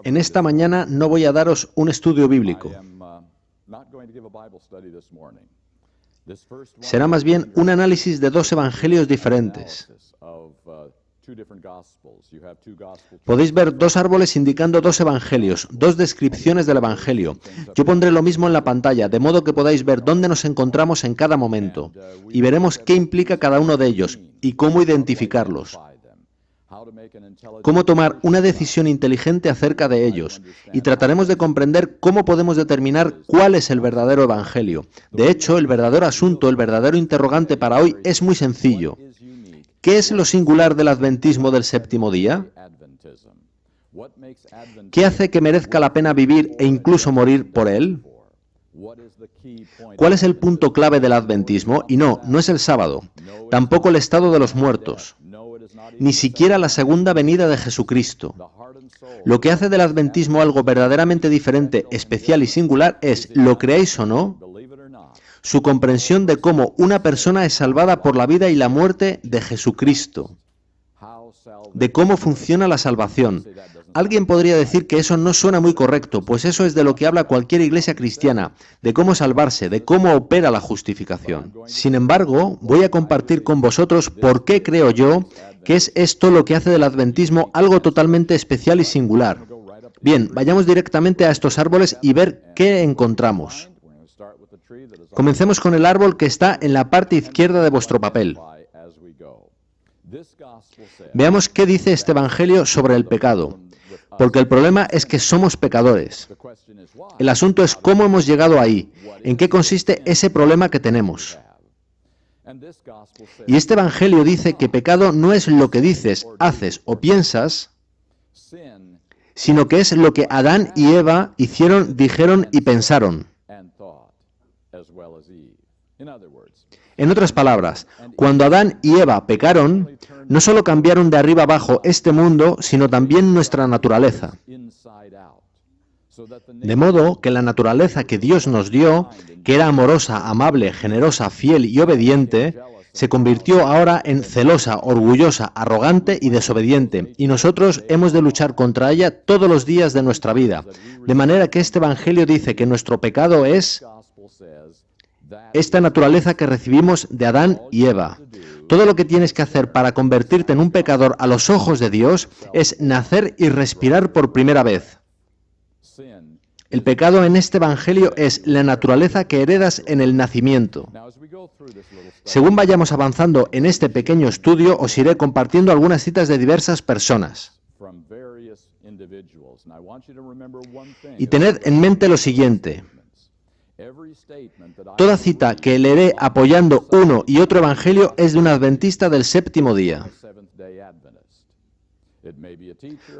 En esta mañana no voy a daros un estudio bíblico. Será más bien un análisis de dos evangelios diferentes. Podéis ver dos árboles indicando dos evangelios, dos descripciones del evangelio. Yo pondré lo mismo en la pantalla, de modo que podáis ver dónde nos encontramos en cada momento. Y veremos qué implica cada uno de ellos y cómo identificarlos. Cómo tomar una decisión inteligente acerca de ellos. Y trataremos de comprender cómo podemos determinar cuál es el verdadero evangelio. De hecho, el verdadero asunto, el verdadero interrogante para hoy es muy sencillo. ¿Qué es lo singular del adventismo del séptimo día? ¿Qué hace que merezca la pena vivir e incluso morir por él? ¿Cuál es el punto clave del adventismo? Y no es el sábado, tampoco el estado de los muertos, ni siquiera la segunda venida de Jesucristo. Lo que hace del adventismo algo verdaderamente diferente, especial y singular es, lo creáis o no, su comprensión de cómo una persona es salvada por la vida y la muerte de Jesucristo, de cómo funciona la salvación. Alguien podría decir que eso no suena muy correcto, pues eso es de lo que habla cualquier iglesia cristiana, de cómo salvarse, de cómo opera la justificación. Sin embargo, voy a compartir con vosotros por qué creo yo que es esto lo que hace del adventismo algo totalmente especial y singular. Bien, vayamos directamente a estos árboles y ver qué encontramos. Comencemos con el árbol que está en la parte izquierda de vuestro papel. Veamos qué dice este evangelio sobre el pecado, porque el problema es que somos pecadores. El asunto es cómo hemos llegado ahí, en qué consiste ese problema que tenemos. Y este evangelio dice que pecado no es lo que dices, haces o piensas, sino que es lo que Adán y Eva hicieron, dijeron y pensaron. En otras palabras, cuando Adán y Eva pecaron, no solo cambiaron de arriba abajo este mundo, sino también nuestra naturaleza. De modo que la naturaleza que Dios nos dio, que era amorosa, amable, generosa, fiel y obediente, se convirtió ahora en celosa, orgullosa, arrogante y desobediente, y nosotros hemos de luchar contra ella todos los días de nuestra vida. De manera que este evangelio dice que nuestro pecado es esta naturaleza que recibimos de Adán y Eva. Todo lo que tienes que hacer para convertirte en un pecador a los ojos de Dios es nacer y respirar por primera vez. El pecado en este evangelio es la naturaleza que heredas en el nacimiento. Según vayamos avanzando en este pequeño estudio, os iré compartiendo algunas citas de diversas personas. Y tened en mente lo siguiente. Toda cita que leeré apoyando uno y otro evangelio es de un adventista del séptimo día.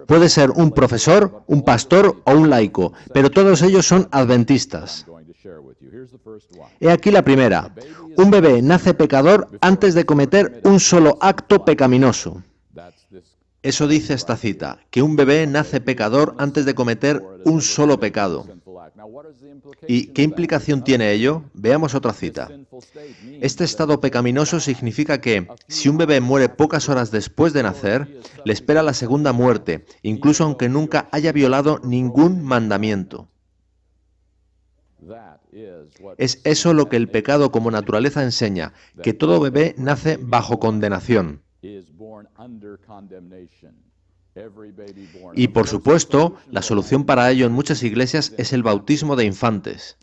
Puede ser un profesor, un pastor o un laico, pero todos ellos son adventistas. He aquí la primera. Un bebé nace pecador antes de cometer un solo acto pecaminoso. Eso dice esta cita, que un bebé nace pecador antes de cometer un solo pecado. ¿Y qué implicación tiene ello? Veamos otra cita. Este estado pecaminoso significa que, si un bebé muere pocas horas después de nacer, le espera la segunda muerte, incluso aunque nunca haya violado ningún mandamiento. Es eso lo que el pecado como naturaleza enseña, que todo bebé nace bajo condenación. Y por supuesto, la solución para ello en muchas iglesias es el bautismo de infantes.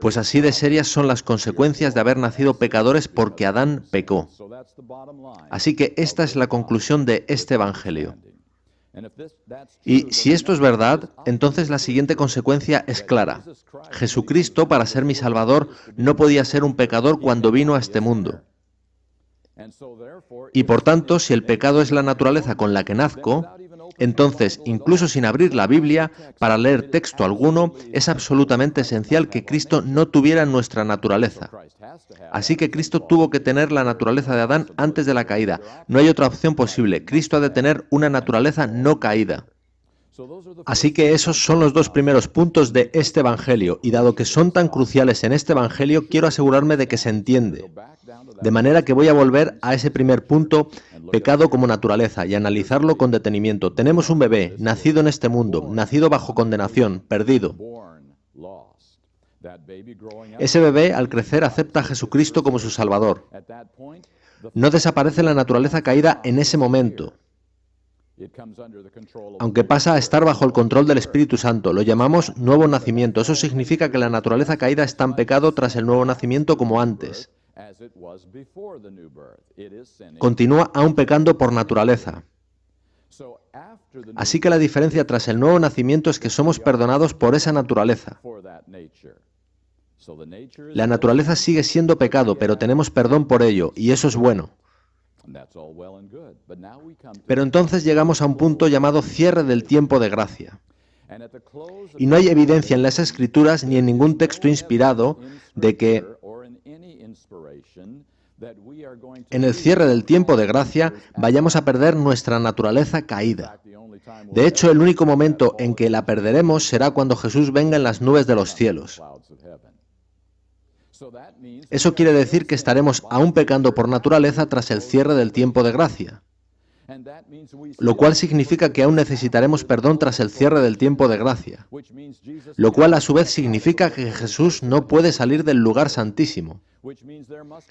Pues así de serias son las consecuencias de haber nacido pecadores porque Adán pecó. Así que esta es la conclusión de este evangelio. Y si esto es verdad, entonces la siguiente consecuencia es clara. Jesucristo, para ser mi Salvador, no podía ser un pecador cuando vino a este mundo. Y por tanto, si el pecado es la naturaleza con la que nazco, entonces, incluso sin abrir la Biblia, para leer texto alguno, es absolutamente esencial que Cristo no tuviera nuestra naturaleza. Así que Cristo tuvo que tener la naturaleza de Adán antes de la caída. No hay otra opción posible. Cristo ha de tener una naturaleza no caída. Así que esos son los dos primeros puntos de este Evangelio, y dado que son tan cruciales en este Evangelio, quiero asegurarme de que se entiende. De manera que voy a volver a ese primer punto, pecado como naturaleza, y analizarlo con detenimiento. Tenemos un bebé, nacido en este mundo, nacido bajo condenación, perdido. Ese bebé, al crecer, acepta a Jesucristo como su Salvador. No desaparece la naturaleza caída en ese momento, aunque pasa a estar bajo el control del Espíritu Santo. Lo llamamos nuevo nacimiento. Eso significa que la naturaleza caída está en pecado tras el nuevo nacimiento como antes. Continúa aún pecando por naturaleza. Así que la diferencia tras el nuevo nacimiento es que somos perdonados por esa naturaleza. La naturaleza sigue siendo pecado, pero tenemos perdón por ello, y eso es bueno. Pero entonces llegamos a un punto llamado cierre del tiempo de gracia. Y no hay evidencia en las Escrituras ni en ningún texto inspirado de que en el cierre del tiempo de gracia vayamos a perder nuestra naturaleza caída. De hecho, el único momento en que la perderemos será cuando Jesús venga en las nubes de los cielos. Eso quiere decir que estaremos aún pecando por naturaleza tras el cierre del tiempo de gracia, lo cual significa que aún necesitaremos perdón tras el cierre del tiempo de gracia, lo cual a su vez significa que Jesús no puede salir del lugar santísimo,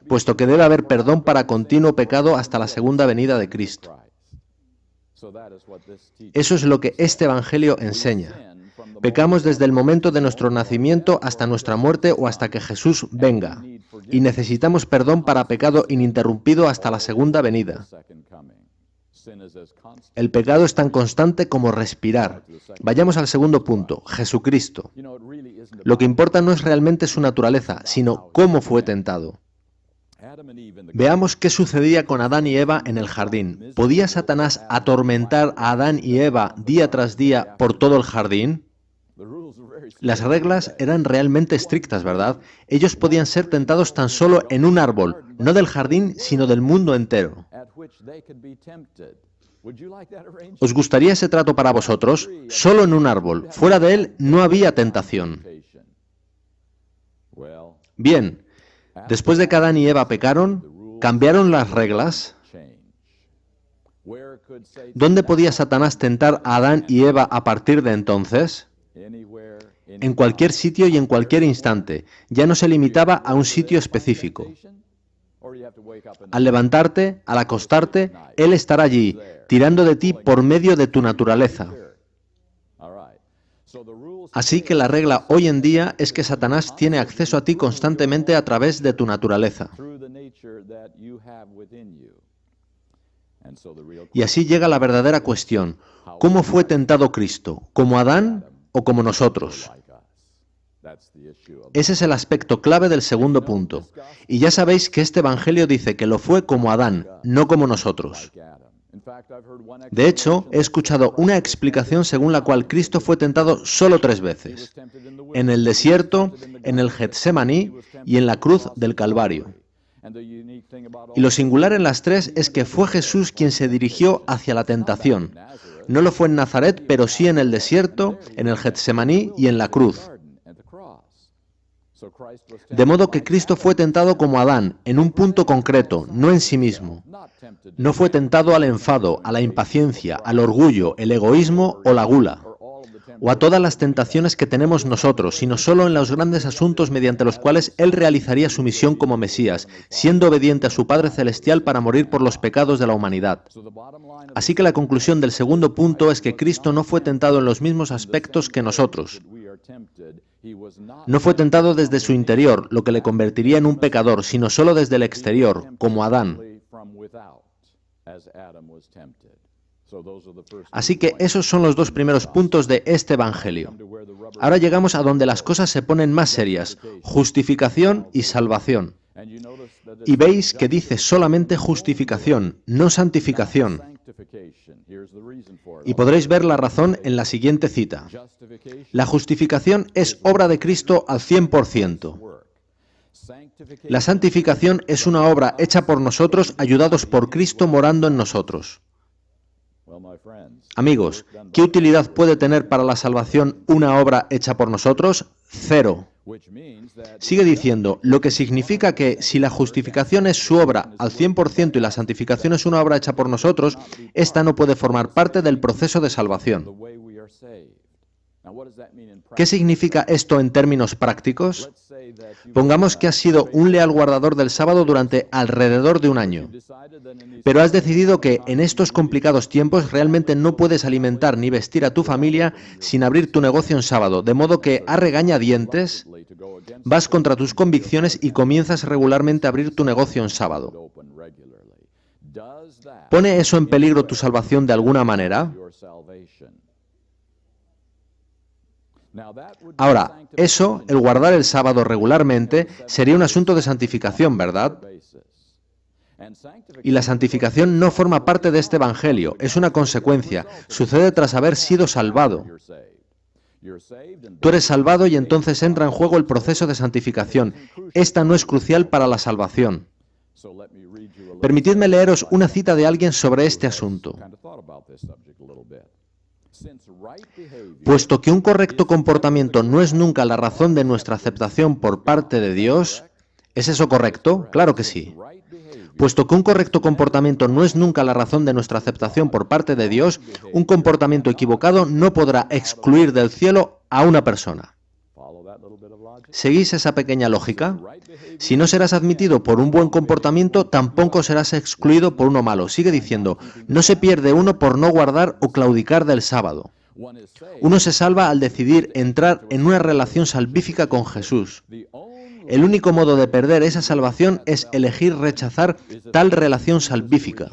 puesto que debe haber perdón para continuo pecado hasta la segunda venida de Cristo. Eso es lo que este Evangelio enseña. Pecamos desde el momento de nuestro nacimiento hasta nuestra muerte o hasta que Jesús venga, y necesitamos perdón para pecado ininterrumpido hasta la segunda venida. El pecado es tan constante como respirar. Vayamos al segundo punto, Jesucristo. Lo que importa no es realmente su naturaleza, sino cómo fue tentado. Veamos qué sucedía con Adán y Eva en el jardín. ¿Podía Satanás atormentar a Adán y Eva día tras día por todo el jardín? Las reglas eran realmente estrictas, ¿verdad? Ellos podían ser tentados tan solo en un árbol, no del jardín, sino del mundo entero. ¿Os gustaría ese trato para vosotros? Solo en un árbol. Fuera de él no había tentación. Bien, después de que Adán y Eva pecaron, ¿cambiaron las reglas? ¿Dónde podía Satanás tentar a Adán y Eva a partir de entonces? En cualquier sitio y en cualquier instante. Ya no se limitaba a un sitio específico. Al levantarte, al acostarte, Él estará allí, tirando de ti por medio de tu naturaleza. Así que la regla hoy en día es que Satanás tiene acceso a ti constantemente a través de tu naturaleza. Y así llega la verdadera cuestión. ¿Cómo fue tentado Cristo? ¿Como Adán o como nosotros? Ese es el aspecto clave del segundo punto. Y ya sabéis que este Evangelio dice que lo fue como Adán, no como nosotros. De hecho, he escuchado una explicación según la cual Cristo fue tentado solo 3 veces. En el desierto, en el Getsemaní y en la cruz del Calvario. Y lo singular en las 3 es que fue Jesús quien se dirigió hacia la tentación. No lo fue en Nazaret, pero sí en el desierto, en el Getsemaní y en la cruz. De modo que Cristo fue tentado como Adán, en un punto concreto, no en sí mismo. No fue tentado al enfado, a la impaciencia, al orgullo, el egoísmo o la gula, o a todas las tentaciones que tenemos nosotros, sino solo en los grandes asuntos mediante los cuales Él realizaría su misión como Mesías, siendo obediente a su Padre Celestial para morir por los pecados de la humanidad. Así que la conclusión del segundo punto es que Cristo no fue tentado en los mismos aspectos que nosotros. No fue tentado desde su interior, lo que le convertiría en un pecador, sino solo desde el exterior, como Adán. Así que esos son los 2 primeros puntos de este Evangelio. Ahora llegamos a donde las cosas se ponen más serias, justificación y salvación. Y veis que dice solamente justificación, no santificación. Y podréis ver la razón en la siguiente cita. La justificación es obra de Cristo al 100%. La santificación es una obra hecha por nosotros, ayudados por Cristo morando en nosotros. Amigos, ¿qué utilidad puede tener para la salvación una obra hecha por nosotros? Cero. Sigue diciendo, lo que significa que si la justificación es su obra al 100% y la santificación es una obra hecha por nosotros, esta no puede formar parte del proceso de salvación. ¿Qué significa esto en términos prácticos? Pongamos que has sido un leal guardador del sábado durante alrededor de un año, pero has decidido que en estos complicados tiempos realmente no puedes alimentar ni vestir a tu familia sin abrir tu negocio en sábado, de modo que a regañadientes vas contra tus convicciones y comienzas regularmente a abrir tu negocio en sábado. ¿Pone eso en peligro tu salvación de alguna manera? Ahora, eso, el guardar el sábado regularmente, sería un asunto de santificación, ¿verdad? Y la santificación no forma parte de este evangelio, es una consecuencia, sucede tras haber sido salvado. Tú eres salvado y entonces entra en juego el proceso de santificación. Esta no es crucial para la salvación. Permitidme leeros una cita de alguien sobre este asunto. Puesto que un correcto comportamiento no es nunca la razón de nuestra aceptación por parte de Dios, ¿es eso correcto? Claro que sí. Puesto que un correcto comportamiento no es nunca la razón de nuestra aceptación por parte de Dios, un comportamiento equivocado no podrá excluir del cielo a una persona. ¿Seguís esa pequeña lógica? Si no serás admitido por un buen comportamiento, tampoco serás excluido por uno malo. Sigue diciendo, no se pierde uno por no guardar o claudicar del sábado. Uno se salva al decidir entrar en una relación salvífica con Jesús. El único modo de perder esa salvación es elegir rechazar tal relación salvífica.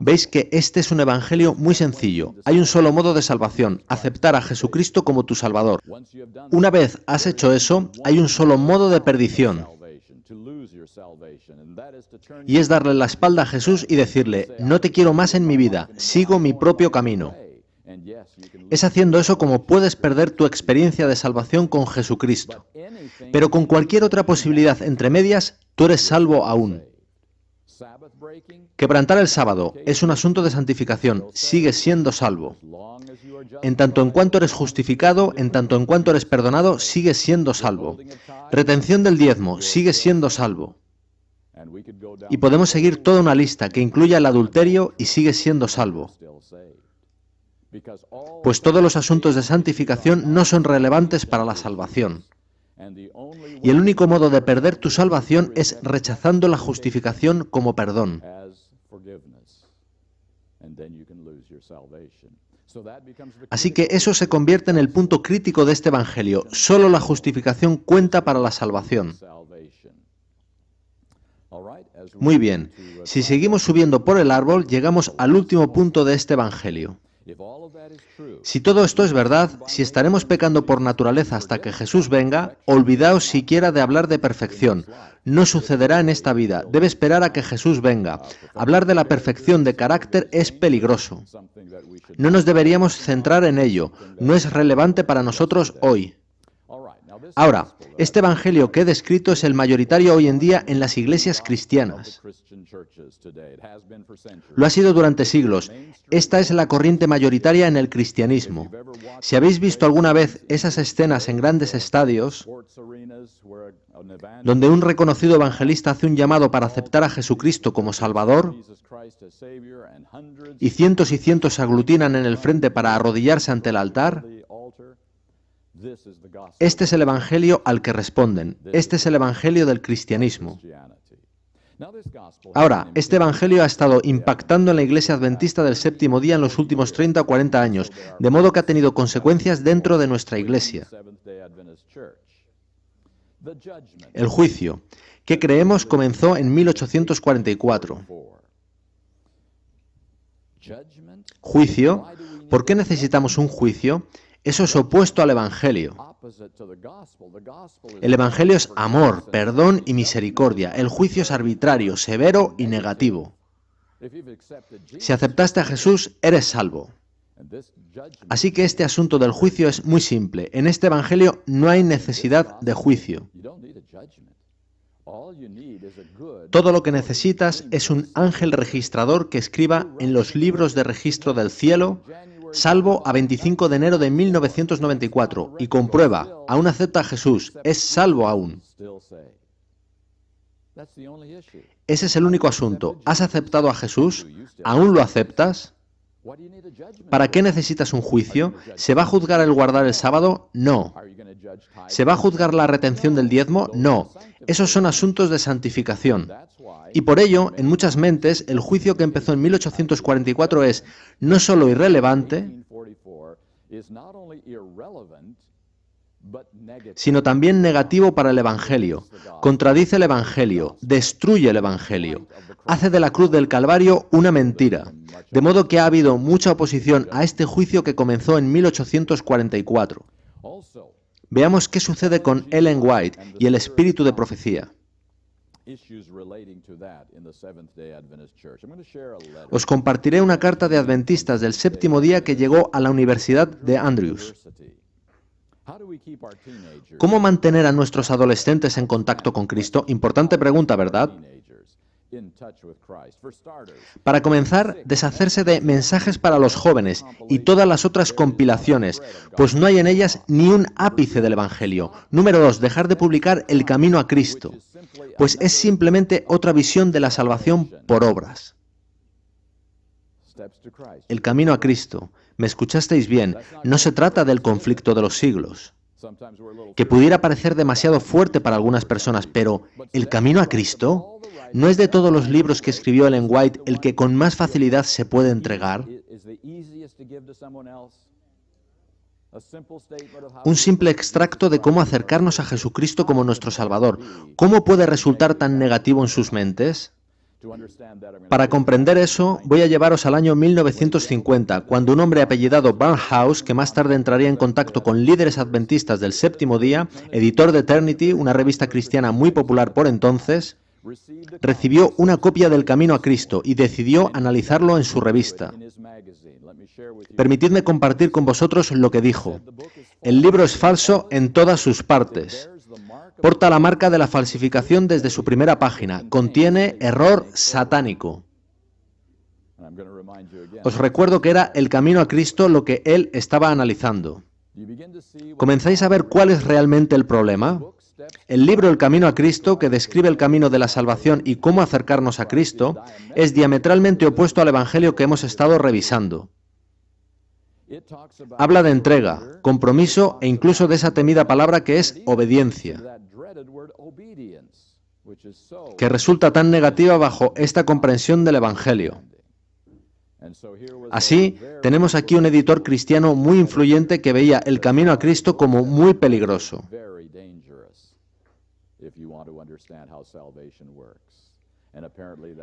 Veis que este es un evangelio muy sencillo. Hay un solo modo de salvación, aceptar a Jesucristo como tu Salvador. Una vez has hecho eso, hay un solo modo de perdición. Y es darle la espalda a Jesús y decirle, no te quiero más en mi vida, sigo mi propio camino. Es haciendo eso como puedes perder tu experiencia de salvación con Jesucristo. Pero con cualquier otra posibilidad entre medias, tú eres salvo aún. Quebrantar el sábado es un asunto de santificación, sigues siendo salvo. En tanto en cuanto eres justificado, en tanto en cuanto eres perdonado, sigues siendo salvo. Retención del diezmo, sigues siendo salvo. Y podemos seguir toda una lista que incluya el adulterio y sigues siendo salvo. Pues todos los asuntos de santificación no son relevantes para la salvación. Y el único modo de perder tu salvación es rechazando la justificación como perdón. Así que eso se convierte en el punto crítico de este evangelio. Solo la justificación cuenta para la salvación. Muy bien, si seguimos subiendo por el árbol, llegamos al último punto de este evangelio. Si todo esto es verdad, si estaremos pecando por naturaleza hasta que Jesús venga, olvidaos siquiera de hablar de perfección. No sucederá en esta vida, debe esperar a que Jesús venga. Hablar de la perfección de carácter es peligroso. No nos deberíamos centrar en ello, no es relevante para nosotros hoy. Ahora, este evangelio que he descrito es el mayoritario hoy en día en las iglesias cristianas. Lo ha sido durante siglos. Esta es la corriente mayoritaria en el cristianismo. Si habéis visto alguna vez esas escenas en grandes estadios, donde un reconocido evangelista hace un llamado para aceptar a Jesucristo como Salvador, y cientos se aglutinan en el frente para arrodillarse ante el altar, este es el evangelio al que responden. Este es el evangelio del cristianismo. Ahora, este evangelio ha estado impactando en la iglesia adventista del séptimo día en los últimos 30 o 40 años, de modo que ha tenido consecuencias dentro de nuestra iglesia. El juicio, que creemos comenzó en 1844. Juicio, ¿por qué necesitamos un juicio? Eso es opuesto al Evangelio. El Evangelio es amor, perdón y misericordia. El juicio es arbitrario, severo y negativo. Si aceptaste a Jesús, eres salvo. Así que este asunto del juicio es muy simple. En este Evangelio no hay necesidad de juicio. Todo lo que necesitas es un ángel registrador que escriba en los libros de registro del cielo, salvo a 25 de enero de 1994, y comprueba, aún acepta a Jesús, es salvo aún. Ese es el único asunto. ¿Has aceptado a Jesús? ¿Aún lo aceptas? ¿Para qué necesitas un juicio? ¿Se va a juzgar el guardar el sábado? No. ¿Se va a juzgar la retención del diezmo? No. Esos son asuntos de santificación. Y por ello, en muchas mentes, el juicio que empezó en 1844 es no solo irrelevante, sino también negativo para el Evangelio. Contradice el Evangelio, destruye el Evangelio, hace de la cruz del Calvario una mentira. De modo que ha habido mucha oposición a este juicio que comenzó en 1844. Veamos qué sucede con Ellen White y el espíritu de profecía. Os compartiré una carta de adventistas del séptimo día que llegó a la Universidad de Andrews. ¿Cómo mantener a nuestros adolescentes en contacto con Cristo? Importante pregunta, ¿verdad? Para comenzar, deshacerse de mensajes para los jóvenes y todas las otras compilaciones, pues no hay en ellas ni un ápice del Evangelio. Número 2, dejar de publicar El Camino a Cristo, pues es simplemente otra visión de la salvación por obras. El Camino a Cristo. ¿Me escuchasteis bien? No se trata del conflicto de los siglos, que pudiera parecer demasiado fuerte para algunas personas, pero ¿el Camino a Cristo? ¿No es de todos los libros que escribió Ellen White el que con más facilidad se puede entregar? Un simple extracto de cómo acercarnos a Jesucristo como nuestro Salvador. ¿Cómo puede resultar tan negativo en sus mentes? Para comprender eso, voy a llevaros al año 1950, cuando un hombre apellidado Barnhouse, que más tarde entraría en contacto con líderes adventistas del séptimo día, editor de Eternity, una revista cristiana muy popular por entonces, recibió una copia del Camino a Cristo y decidió analizarlo en su revista. Permitidme compartir con vosotros lo que dijo. El libro es falso en todas sus partes. Porta la marca de la falsificación desde su primera página. Contiene error satánico. Os recuerdo que era el Camino a Cristo lo que él estaba analizando. ¿Comenzáis a ver cuál es realmente el problema? El libro El Camino a Cristo, que describe el camino de la salvación y cómo acercarnos a Cristo, es diametralmente opuesto al Evangelio que hemos estado revisando. Habla de entrega, compromiso e incluso de esa temida palabra que es obediencia, que resulta tan negativa bajo esta comprensión del Evangelio. Así, tenemos aquí un editor cristiano muy influyente que veía el Camino a Cristo como muy peligroso.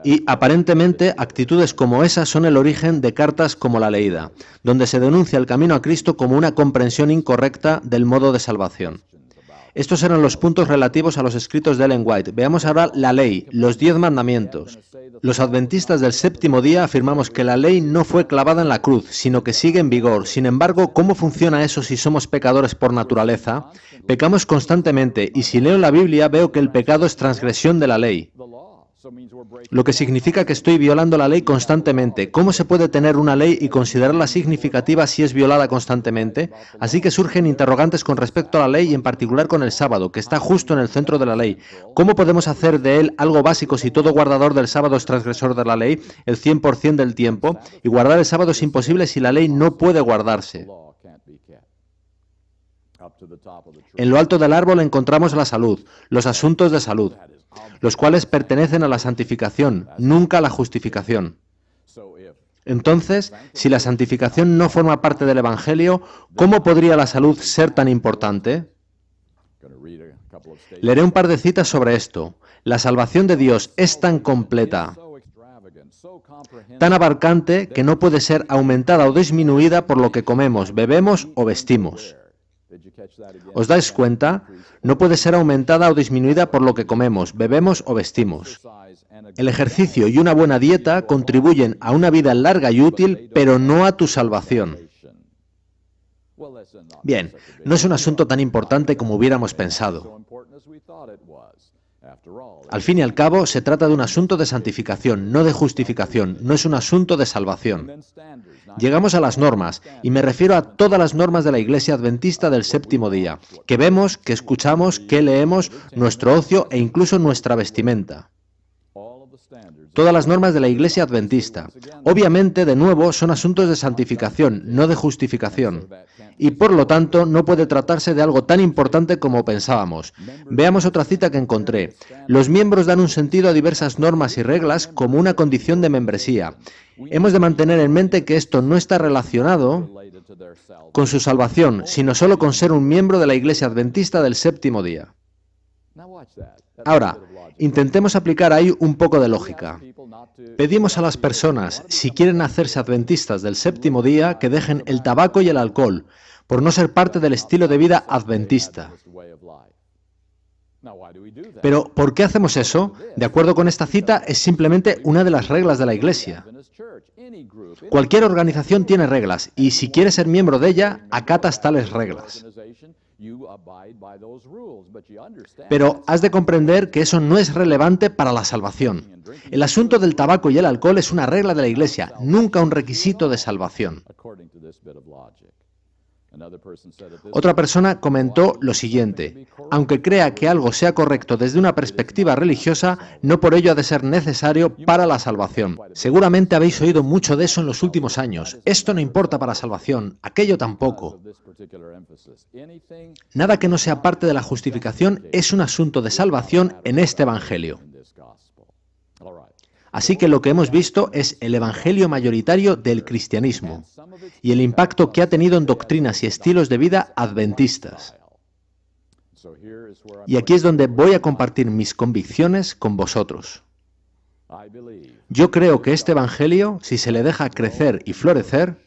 Y aparentemente actitudes como esas son el origen de cartas como la leída, donde se denuncia el Camino a Cristo como una comprensión incorrecta del modo de salvación. Estos eran los puntos relativos a los escritos de Ellen White. Veamos ahora la ley, los 10 mandamientos. Los adventistas del séptimo día afirmamos que la ley no fue clavada en la cruz, sino que sigue en vigor. Sin embargo, ¿cómo funciona eso si somos pecadores por naturaleza? Pecamos constantemente, y si leo la Biblia veo que el pecado es transgresión de la ley, lo que significa que estoy violando la ley constantemente. ¿Cómo se puede tener una ley y considerarla significativa si es violada constantemente? Así que surgen interrogantes con respecto a la ley y en particular con el sábado, que está justo en el centro de la ley. ¿Cómo podemos hacer de él algo básico si todo guardador del sábado es transgresor de la ley el 100% del tiempo? Y guardar el sábado es imposible si la ley no puede guardarse. En lo alto del árbol encontramos la salud, los asuntos de salud, los cuales pertenecen a la santificación, nunca a la justificación. Entonces, si la santificación no forma parte del Evangelio, ¿cómo podría la salud ser tan importante? Leeré un par de citas sobre esto. La salvación de Dios es tan completa, tan abarcante, que no puede ser aumentada o disminuida por lo que comemos, bebemos o vestimos. ¿Os dais cuenta? No puede ser aumentada o disminuida por lo que comemos, bebemos o vestimos. El ejercicio y una buena dieta contribuyen a una vida larga y útil, pero no a tu salvación. Bien, no es un asunto tan importante como hubiéramos pensado. Al fin y al cabo, se trata de un asunto de santificación, no de justificación, no es un asunto de salvación. Llegamos a las normas, y me refiero a todas las normas de la Iglesia Adventista del séptimo día, que vemos, que escuchamos, que leemos, nuestro ocio e incluso nuestra vestimenta. Todas las normas de la Iglesia Adventista. Obviamente, de nuevo, son asuntos de santificación, no de justificación. Y por lo tanto, no puede tratarse de algo tan importante como pensábamos. Veamos otra cita que encontré. Los miembros dan un sentido a diversas normas y reglas como una condición de membresía. Hemos de mantener en mente que esto no está relacionado con su salvación, sino solo con ser un miembro de la Iglesia Adventista del séptimo día. Ahora, intentemos aplicar ahí un poco de lógica. Pedimos a las personas, si quieren hacerse adventistas del séptimo día, que dejen el tabaco y el alcohol, por no ser parte del estilo de vida adventista. Pero, ¿por qué hacemos eso? De acuerdo con esta cita, es simplemente una de las reglas de la Iglesia. Cualquier organización tiene reglas, y si quieres ser miembro de ella, acatas tales reglas. Pero has de comprender que eso no es relevante para la salvación. El asunto del tabaco y el alcohol es una regla de la Iglesia, nunca un requisito de salvación. Otra persona comentó lo siguiente: aunque crea que algo sea correcto desde una perspectiva religiosa, no por ello ha de ser necesario para la salvación. Seguramente habéis oído mucho de eso en los últimos años. Esto no importa para salvación, aquello tampoco. Nada que no sea parte de la justificación es un asunto de salvación en este Evangelio. Así que lo que hemos visto es el evangelio mayoritario del cristianismo y el impacto que ha tenido en doctrinas y estilos de vida adventistas. Y aquí es donde voy a compartir mis convicciones con vosotros. Yo creo que este evangelio, si se le deja crecer y florecer,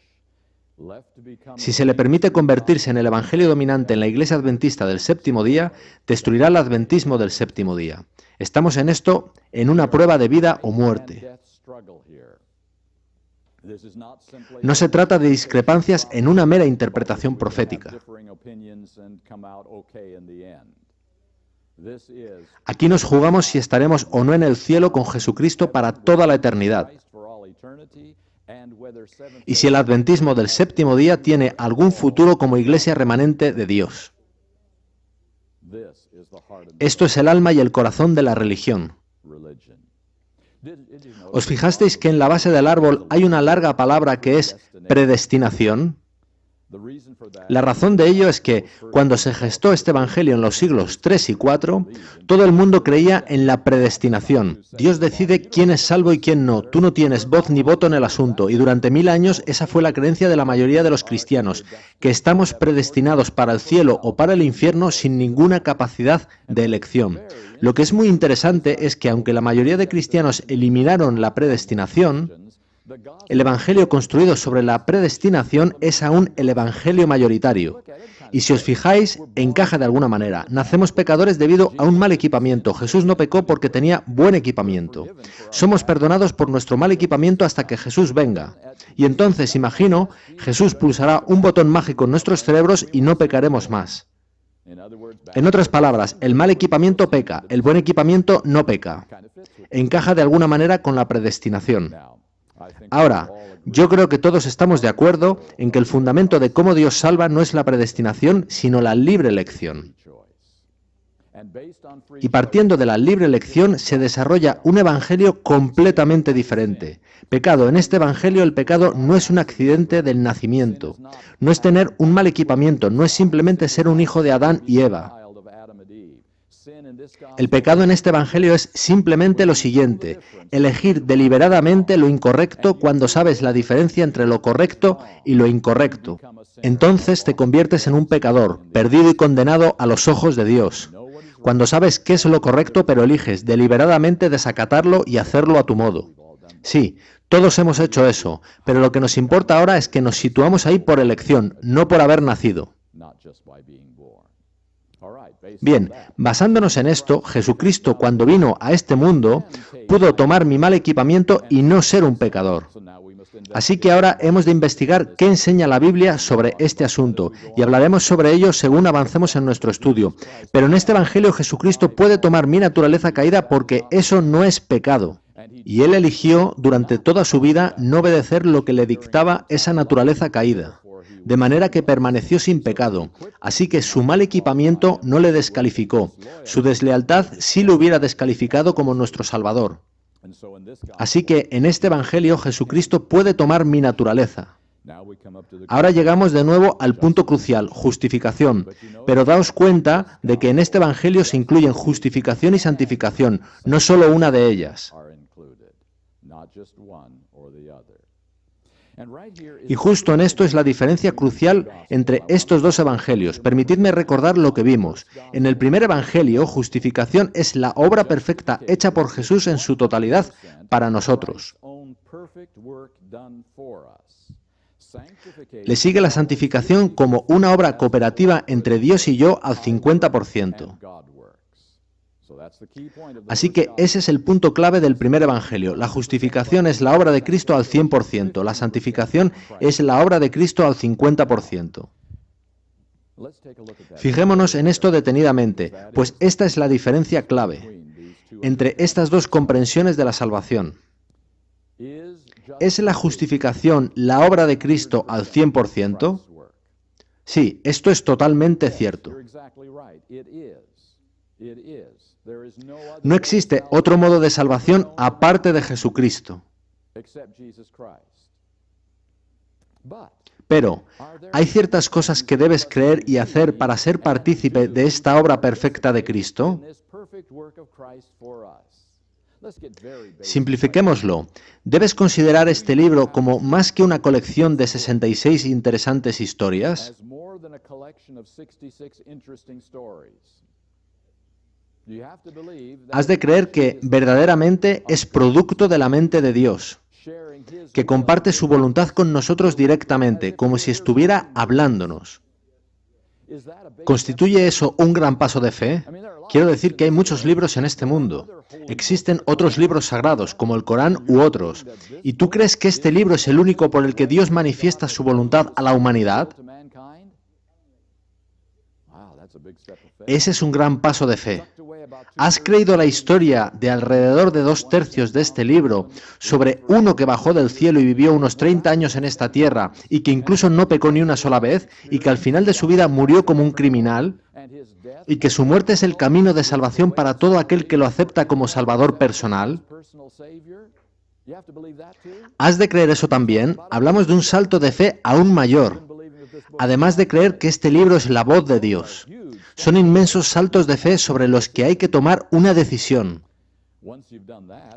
si se le permite convertirse en el evangelio dominante en la Iglesia Adventista del séptimo día, destruirá el adventismo del séptimo día. Estamos en esto en una prueba de vida o muerte. No se trata de discrepancias en una mera interpretación profética. Aquí nos jugamos si estaremos o no en el cielo con Jesucristo para toda la eternidad. Y si el adventismo del séptimo día tiene algún futuro como iglesia remanente de Dios. Esto es el alma y el corazón de la religión. ¿Os fijasteis que en la base del árbol hay una larga palabra que es predestinación? La razón de ello es que, cuando se gestó este evangelio en los siglos III y IV, todo el mundo creía en la predestinación. Dios decide quién es salvo y quién no. Tú no tienes voz ni voto en el asunto, y durante 1000 años esa fue la creencia de la mayoría de los cristianos, que estamos predestinados para el cielo o para el infierno sin ninguna capacidad de elección. Lo que es muy interesante es que, aunque la mayoría de cristianos eliminaron la predestinación, el evangelio construido sobre la predestinación es aún el evangelio mayoritario. Y si os fijáis, encaja de alguna manera. Nacemos pecadores debido a un mal equipamiento. Jesús no pecó porque tenía buen equipamiento. Somos perdonados por nuestro mal equipamiento hasta que Jesús venga. Y entonces, imagino, Jesús pulsará un botón mágico en nuestros cerebros y no pecaremos más. En otras palabras, el mal equipamiento peca, el buen equipamiento no peca. Encaja de alguna manera con la predestinación. Ahora, yo creo que todos estamos de acuerdo en que el fundamento de cómo Dios salva no es la predestinación, sino la libre elección. Y partiendo de la libre elección se desarrolla un evangelio completamente diferente. Pecado, en este evangelio el pecado no es un accidente del nacimiento, no es tener un mal equipamiento, no es simplemente ser un hijo de Adán y Eva. El pecado en este evangelio es simplemente lo siguiente: elegir deliberadamente lo incorrecto cuando sabes la diferencia entre lo correcto y lo incorrecto. Entonces te conviertes en un pecador, perdido y condenado a los ojos de Dios. Cuando sabes qué es lo correcto, pero eliges deliberadamente desacatarlo y hacerlo a tu modo. Sí, todos hemos hecho eso, pero lo que nos importa ahora es que nos situamos ahí por elección, no por haber nacido. Bien, basándonos en esto, Jesucristo, cuando vino a este mundo, pudo tomar mi mal equipamiento y no ser un pecador. Así que ahora hemos de investigar qué enseña la Biblia sobre este asunto, y hablaremos sobre ello según avancemos en nuestro estudio. Pero en este Evangelio Jesucristo puede tomar mi naturaleza caída porque eso no es pecado. Y Él eligió durante toda su vida no obedecer lo que le dictaba esa naturaleza caída, de manera que permaneció sin pecado. Así que su mal equipamiento no le descalificó. Su deslealtad sí lo hubiera descalificado como nuestro Salvador. Así que en este Evangelio Jesucristo puede tomar mi naturaleza. Ahora llegamos de nuevo al punto crucial, justificación. Pero daos cuenta de que en este Evangelio se incluyen justificación y santificación, no solo una de ellas. Y justo en esto es la diferencia crucial entre estos dos evangelios. Permitidme recordar lo que vimos. En el primer evangelio, justificación es la obra perfecta hecha por Jesús en su totalidad para nosotros. Le sigue la santificación como una obra cooperativa entre Dios y yo al 50%. Así que ese es el punto clave del primer evangelio. La justificación es la obra de Cristo al 100%, la santificación es la obra de Cristo al 50%. Fijémonos en esto detenidamente, pues esta es la diferencia clave entre estas dos comprensiones de la salvación. ¿Es la justificación la obra de Cristo al 100%? Sí, esto es totalmente cierto. No existe otro modo de salvación aparte de Jesucristo. Pero, ¿hay ciertas cosas que debes creer y hacer para ser partícipe de esta obra perfecta de Cristo? Simplifiquémoslo. Debes considerar este libro como más que una colección de 66 interesantes historias. Has de creer que verdaderamente es producto de la mente de Dios, que comparte su voluntad con nosotros directamente, como si estuviera hablándonos. ¿Constituye eso un gran paso de fe? Quiero decir que hay muchos libros en este mundo. Existen otros libros sagrados, como el Corán u otros. ¿Y tú crees que este libro es el único por el que Dios manifiesta su voluntad a la humanidad? Ese es un gran paso de fe. ¿Has creído la historia de alrededor de 2/3 de este libro sobre uno que bajó del cielo y vivió unos 30 años en esta tierra y que incluso no pecó ni una sola vez y que al final de su vida murió como un criminal y que su muerte es el camino de salvación para todo aquel que lo acepta como salvador personal? ¿Has de creer eso también? Hablamos de un salto de fe aún mayor, además de creer que este libro es la voz de Dios. Son inmensos saltos de fe sobre los que hay que tomar una decisión.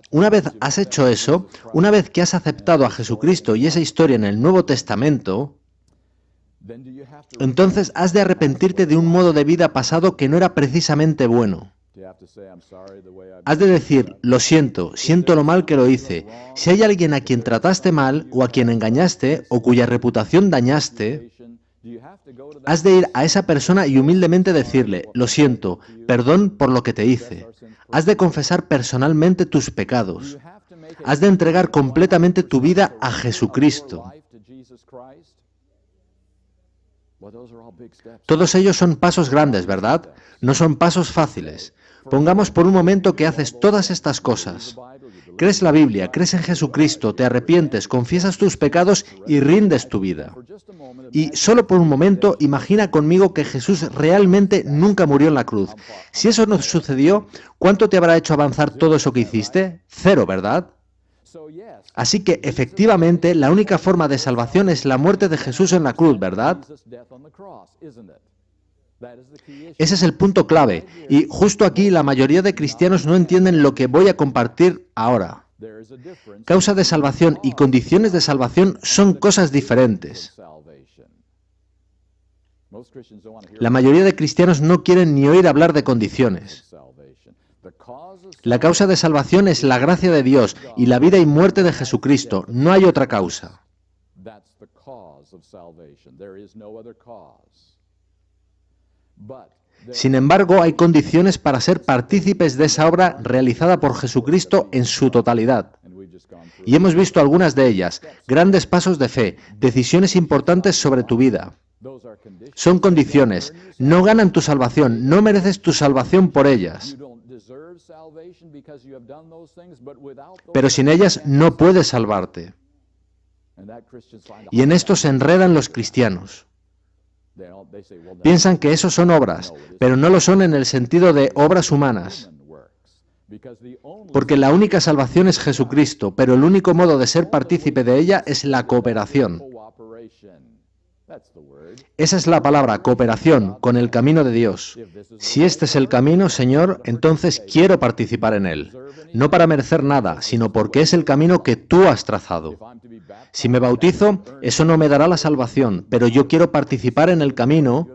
Una vez has hecho eso, una vez que has aceptado a Jesucristo y esa historia en el Nuevo Testamento, entonces has de arrepentirte de un modo de vida pasado que no era precisamente bueno. Has de decir, lo siento, siento lo mal que lo hice. Si hay alguien a quien trataste mal, o a quien engañaste, o cuya reputación dañaste, has de ir a esa persona y humildemente decirle, lo siento, perdón por lo que te hice. Has de confesar personalmente tus pecados. Has de entregar completamente tu vida a Jesucristo. Todos ellos son pasos grandes, ¿verdad? No son pasos fáciles. Pongamos por un momento que haces todas estas cosas. Crees la Biblia, crees en Jesucristo, te arrepientes, confiesas tus pecados y rindes tu vida. Y solo por un momento imagina conmigo que Jesús realmente nunca murió en la cruz. Si eso no sucedió, ¿cuánto te habrá hecho avanzar todo eso que hiciste? 0, ¿verdad? Así que, efectivamente, la única forma de salvación es la muerte de Jesús en la cruz, ¿verdad? Ese es el punto clave, y justo aquí la mayoría de cristianos no entienden lo que voy a compartir ahora. Causa de salvación y condiciones de salvación son cosas diferentes. La mayoría de cristianos no quieren ni oír hablar de condiciones. La causa de salvación es la gracia de Dios y la vida y muerte de Jesucristo. No hay otra causa. Sin embargo, hay condiciones para ser partícipes de esa obra realizada por Jesucristo en su totalidad. Y hemos visto algunas de ellas, grandes pasos de fe, decisiones importantes sobre tu vida. Son condiciones, no ganan tu salvación, no mereces tu salvación por ellas. Pero sin ellas no puedes salvarte. Y en esto se enredan los cristianos. Piensan que eso son obras, pero no lo son en el sentido de obras humanas. Porque la única salvación es Jesucristo, pero el único modo de ser partícipe de ella es la cooperación. Esa es la palabra, cooperación, con el camino de Dios. Si este es el camino, Señor, entonces quiero participar en él. No para merecer nada, sino porque es el camino que tú has trazado. Si me bautizo, eso no me dará la salvación, pero yo quiero participar en el camino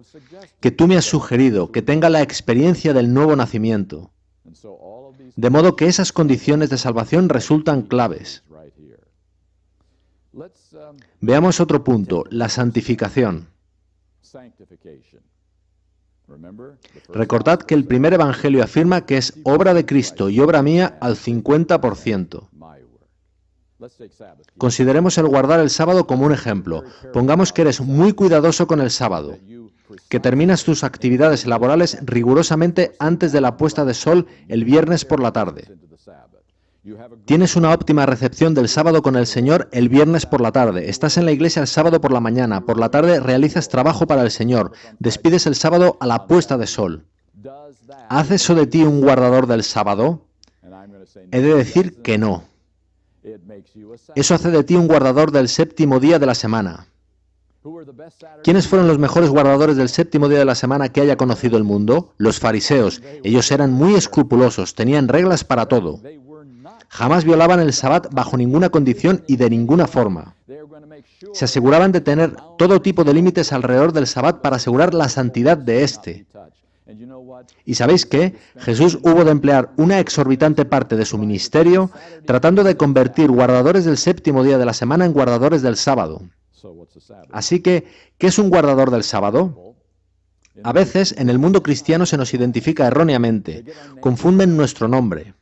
que tú me has sugerido, que tenga la experiencia del nuevo nacimiento. De modo que esas condiciones de salvación resultan claves. Veamos otro punto, la santificación. Recordad que el primer evangelio afirma que es obra de Cristo y obra mía al 50%. Consideremos el guardar el sábado como un ejemplo. Pongamos que eres muy cuidadoso con el sábado, que terminas tus actividades laborales rigurosamente antes de la puesta de sol el viernes por la tarde. Tienes una óptima recepción del sábado con el Señor el viernes por la tarde. Estás en la iglesia el sábado por la mañana. Por la tarde realizas trabajo para el Señor. Despides el sábado a la puesta de sol. ¿Hace eso de ti un guardador del sábado? He de decir que no. Eso hace de ti un guardador del séptimo día de la semana. ¿Quiénes fueron los mejores guardadores del séptimo día de la semana que haya conocido el mundo? Los fariseos. Ellos eran muy escrupulosos, tenían reglas para todo. Jamás violaban el sabbat bajo ninguna condición y de ninguna forma. Se aseguraban de tener todo tipo de límites alrededor del sabbat para asegurar la santidad de éste. ¿Y sabéis qué? Jesús hubo de emplear una exorbitante parte de su ministerio tratando de convertir guardadores del séptimo día de la semana en guardadores del sábado. Así que, ¿qué es un guardador del sábado? A veces, en el mundo cristiano se nos identifica erróneamente. Confunden nuestro nombre.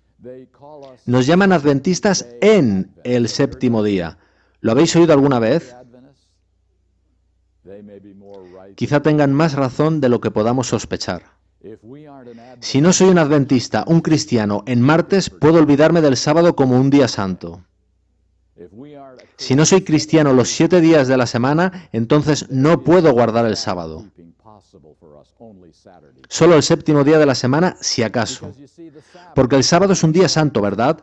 Nos llaman adventistas en el séptimo día. ¿Lo habéis oído alguna vez? Quizá tengan más razón de lo que podamos sospechar. Si no soy un adventista, un cristiano, en martes puedo olvidarme del sábado como un día santo. Si no soy cristiano los 7 días de la semana, entonces no puedo guardar el sábado. Solo el séptimo día de la semana, si acaso. Porque el sábado es un día santo, ¿verdad?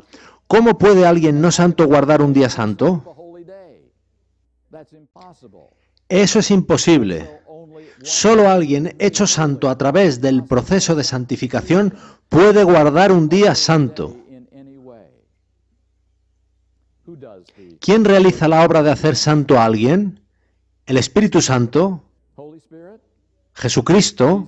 ¿Cómo puede alguien no santo guardar un día santo? Eso es imposible. Solo alguien hecho santo a través del proceso de santificación puede guardar un día santo. ¿Quién realiza la obra de hacer santo a alguien? ¿El Espíritu Santo? ¿Jesucristo?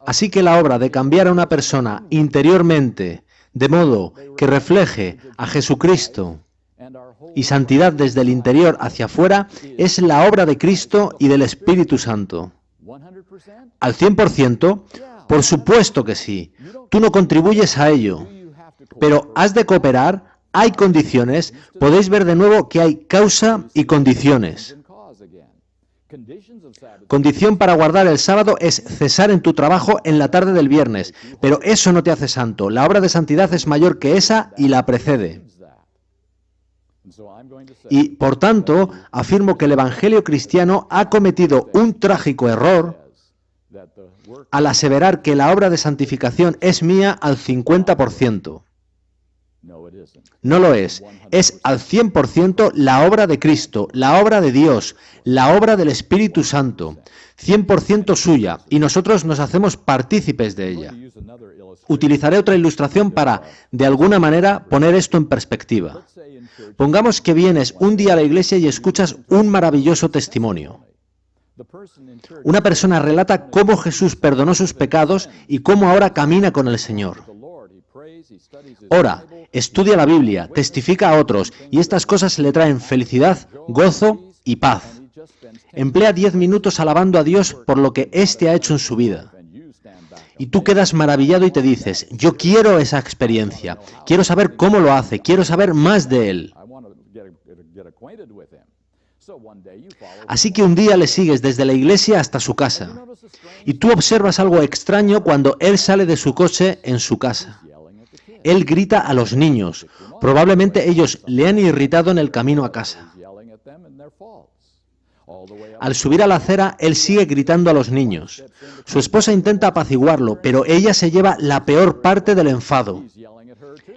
Así que la obra de cambiar a una persona interiormente, de modo que refleje a Jesucristo y santidad desde el interior hacia afuera, es la obra de Cristo y del Espíritu Santo. ¿Al 100%? Por supuesto que sí. Tú no contribuyes a ello. Pero has de cooperar, hay condiciones, podéis ver de nuevo que hay causa y condiciones. Condición para guardar el sábado es cesar en tu trabajo en la tarde del viernes, pero eso no te hace santo. La obra de santidad es mayor que esa y la precede. Y, por tanto, afirmo que el Evangelio cristiano ha cometido un trágico error al aseverar que la obra de santificación es mía al 50%. No lo es. Es al 100% la obra de Cristo, la obra de Dios, la obra del Espíritu Santo, 100% suya, y nosotros nos hacemos partícipes de ella. Utilizaré otra ilustración para, de alguna manera, poner esto en perspectiva. Pongamos que vienes un día a la iglesia y escuchas un maravilloso testimonio. Una persona relata cómo Jesús perdonó sus pecados y cómo ahora camina con el Señor. Ora, estudia la Biblia, testifica a otros, y estas cosas le traen felicidad, gozo y paz. Emplea 10 minutos alabando a Dios por lo que éste ha hecho en su vida. Y tú quedas maravillado y te dices, yo quiero esa experiencia, quiero saber cómo lo hace, quiero saber más de él. Así que un día le sigues desde la iglesia hasta su casa. Y tú observas algo extraño cuando él sale de su coche en su casa. Él grita a los niños. Probablemente ellos le han irritado en el camino a casa. Al subir a la acera, él sigue gritando a los niños. Su esposa intenta apaciguarlo, pero ella se lleva la peor parte del enfado.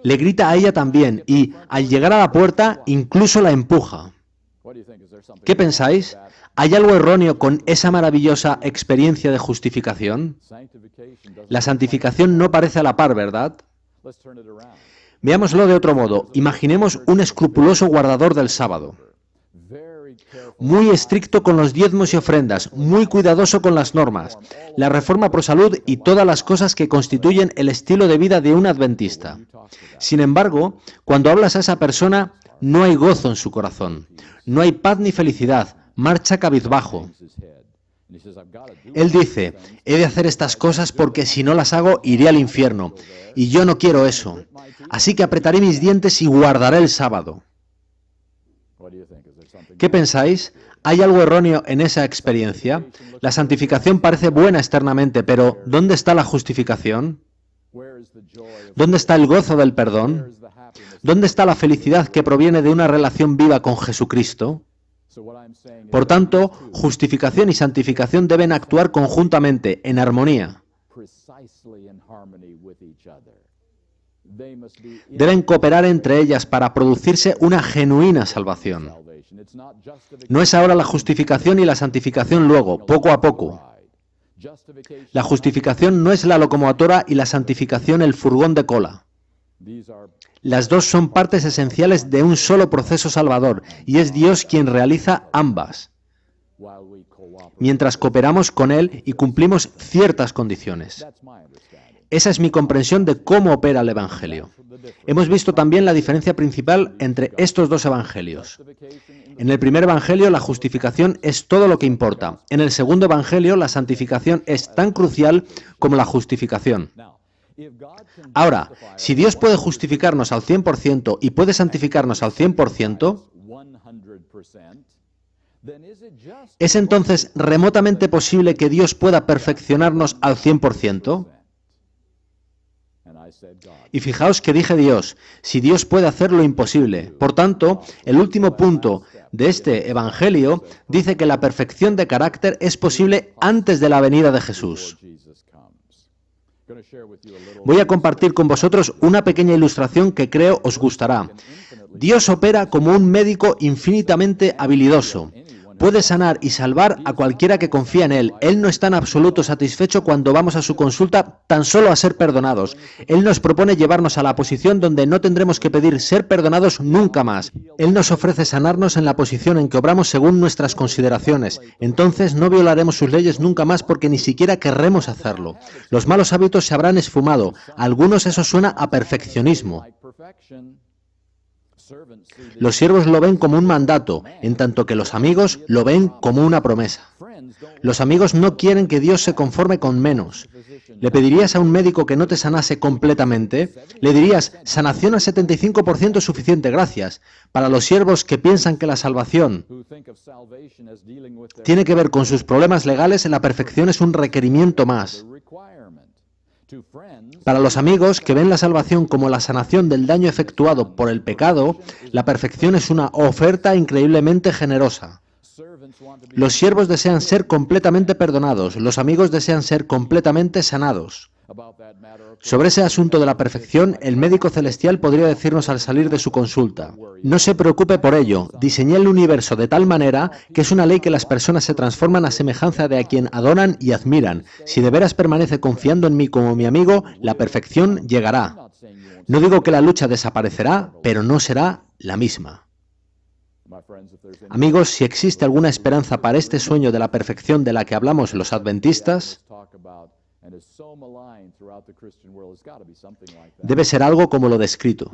Le grita a ella también y, al llegar a la puerta, incluso la empuja. ¿Qué pensáis? ¿Hay algo erróneo con esa maravillosa experiencia de justificación? La santificación no parece a la par, ¿verdad? Veámoslo de otro modo. Imaginemos un escrupuloso guardador del sábado. Muy estricto con los diezmos y ofrendas, muy cuidadoso con las normas, la reforma pro salud y todas las cosas que constituyen el estilo de vida de un adventista. Sin embargo, cuando hablas a esa persona, no hay gozo en su corazón, no hay paz ni felicidad, marcha cabizbajo. Él dice, he de hacer estas cosas porque si no las hago iré al infierno, y yo no quiero eso, así que apretaré mis dientes y guardaré el sábado. ¿Qué pensáis? ¿Hay algo erróneo en esa experiencia? La santificación parece buena externamente, pero ¿dónde está la justificación? ¿Dónde está el gozo del perdón? ¿Dónde está la felicidad que proviene de una relación viva con Jesucristo? Por tanto, justificación y santificación deben actuar conjuntamente, en armonía. Deben cooperar entre ellas para producirse una genuina salvación. No es ahora la justificación y la santificación luego, poco a poco. La justificación no es la locomotora y la santificación el furgón de cola. Las dos son partes esenciales de un solo proceso salvador, y es Dios quien realiza ambas, mientras cooperamos con Él y cumplimos ciertas condiciones. Esa es mi comprensión de cómo opera el Evangelio. Hemos visto también la diferencia principal entre estos dos evangelios. En el primer evangelio, la justificación es todo lo que importa. En el segundo evangelio, la santificación es tan crucial como la justificación. Ahora, si Dios puede justificarnos al 100% y puede santificarnos al 100%, ¿es entonces remotamente posible que Dios pueda perfeccionarnos al 100%? Y fijaos que dije Dios, si Dios puede hacer lo imposible. Por tanto, el último punto de este evangelio dice que la perfección de carácter es posible antes de la venida de Jesús. Voy a compartir con vosotros una pequeña ilustración que creo os gustará. Dios opera como un médico infinitamente habilidoso. Puede sanar y salvar a cualquiera que confía en Él. Él no está en absoluto satisfecho cuando vamos a su consulta tan solo a ser perdonados. Él nos propone llevarnos a la posición donde no tendremos que pedir ser perdonados nunca más. Él nos ofrece sanarnos en la posición en que obramos según nuestras consideraciones. Entonces no violaremos sus leyes nunca más porque ni siquiera querremos hacerlo. Los malos hábitos se habrán esfumado. A algunos eso suena a perfeccionismo. Los siervos lo ven como un mandato, en tanto que los amigos lo ven como una promesa. Los amigos no quieren que Dios se conforme con menos. ¿Le pedirías a un médico que no te sanase completamente? Le dirías, sanación al 75% es suficiente, gracias. Para los siervos que piensan que la salvación tiene que ver con sus problemas legales, la perfección es un requerimiento más. Para los amigos que ven la salvación como la sanación del daño efectuado por el pecado, la perfección es una oferta increíblemente generosa. Los siervos desean ser completamente perdonados, los amigos desean ser completamente sanados. Sobre ese asunto de la perfección, el médico celestial podría decirnos al salir de su consulta: no se preocupe por ello, diseñé el universo de tal manera que es una ley que las personas se transforman a semejanza de a quien adoran y admiran. Si de veras permanece confiando en mí como mi amigo, la perfección llegará. No digo que la lucha desaparecerá, pero no será la misma. Amigos, si existe alguna esperanza para este sueño de la perfección de la que hablamos los adventistas, debe ser algo como lo descrito.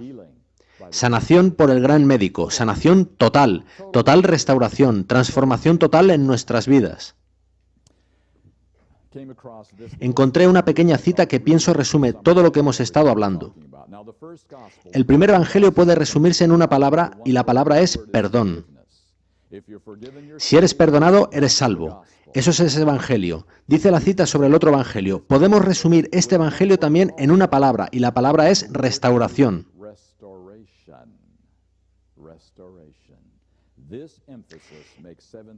Sanación por el gran médico, sanación total, total restauración, transformación total en nuestras vidas. Encontré una pequeña cita que pienso resume todo lo que hemos estado hablando. El primer evangelio puede resumirse en una palabra y la palabra es perdón. Si eres perdonado, eres salvo. Eso es ese evangelio. Dice la cita sobre el otro evangelio. Podemos resumir este evangelio también en una palabra y la palabra es restauración.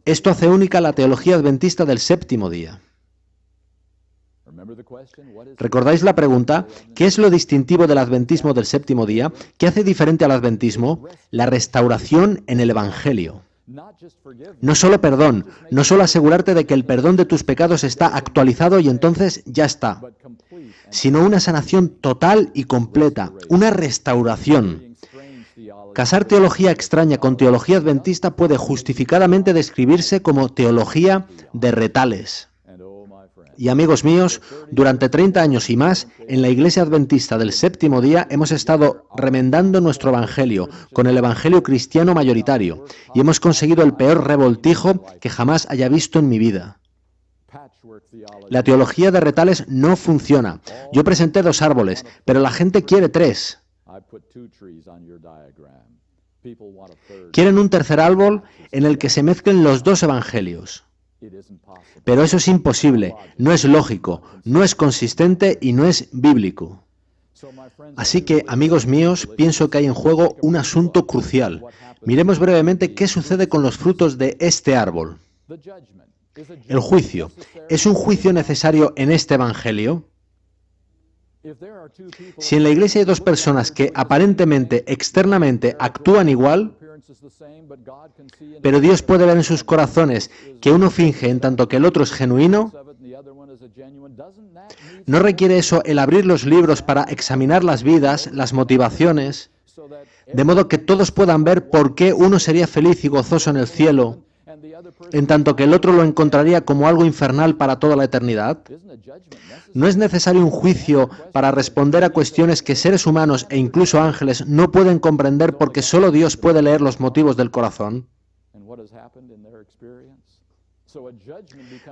Esto hace única la teología adventista del séptimo día. ¿Recordáis la pregunta? ¿Qué es lo distintivo del adventismo del séptimo día? ¿Qué hace diferente al adventismo? La restauración en el evangelio. No solo perdón, no solo asegurarte de que el perdón de tus pecados está actualizado y entonces ya está, sino una sanación total y completa, una restauración. Casar teología extraña con teología adventista puede justificadamente describirse como teología de retales. Y amigos míos, durante 30 años y más, en la Iglesia Adventista del Séptimo Día hemos estado remendando nuestro Evangelio con el Evangelio cristiano mayoritario y hemos conseguido el peor revoltijo que jamás haya visto en mi vida. La teología de retales no funciona. Yo presenté 2 árboles, pero la gente quiere 3. Quieren un tercer árbol en el que se mezclen los 2 evangelios. Pero eso es imposible, no es lógico, no es consistente y no es bíblico. Así que, amigos míos, pienso que hay en juego un asunto crucial. Miremos brevemente qué sucede con los frutos de este árbol. El juicio. ¿Es un juicio necesario en este evangelio? Si en la iglesia hay 2 personas que aparentemente, externamente, actúan igual, pero Dios puede ver en sus corazones que uno finge en tanto que el otro es genuino, ¿no requiere eso el abrir los libros para examinar las vidas, las motivaciones, de modo que todos puedan ver por qué uno sería feliz y gozoso en el cielo, en tanto que el otro lo encontraría como algo infernal para toda la eternidad? ¿No es necesario un juicio para responder a cuestiones que seres humanos e incluso ángeles no pueden comprender porque solo Dios puede leer los motivos del corazón?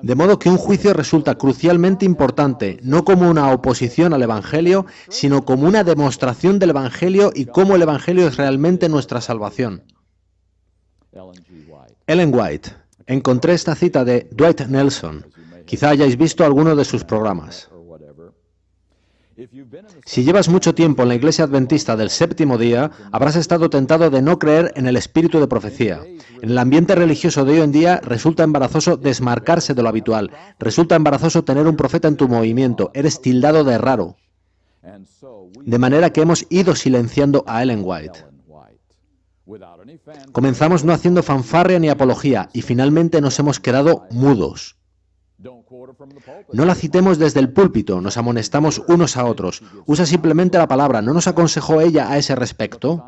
De modo que un juicio resulta crucialmente importante, no como una oposición al Evangelio, sino como una demostración del Evangelio y cómo el Evangelio es realmente nuestra salvación. Ellen White. Encontré esta cita de Dwight Nelson. Quizá hayáis visto alguno de sus programas. Si llevas mucho tiempo en la Iglesia Adventista del Séptimo Día, habrás estado tentado de no creer en el espíritu de profecía. En el ambiente religioso de hoy en día resulta embarazoso desmarcarse de lo habitual. Resulta embarazoso tener un profeta en tu movimiento. Eres tildado de raro. De manera que hemos ido silenciando a Ellen White. Comenzamos no haciendo fanfarria ni apología y finalmente nos hemos quedado mudos. No la citemos desde el púlpito, nos amonestamos unos a otros. Usa simplemente la palabra, ¿no nos aconsejó ella a ese respecto?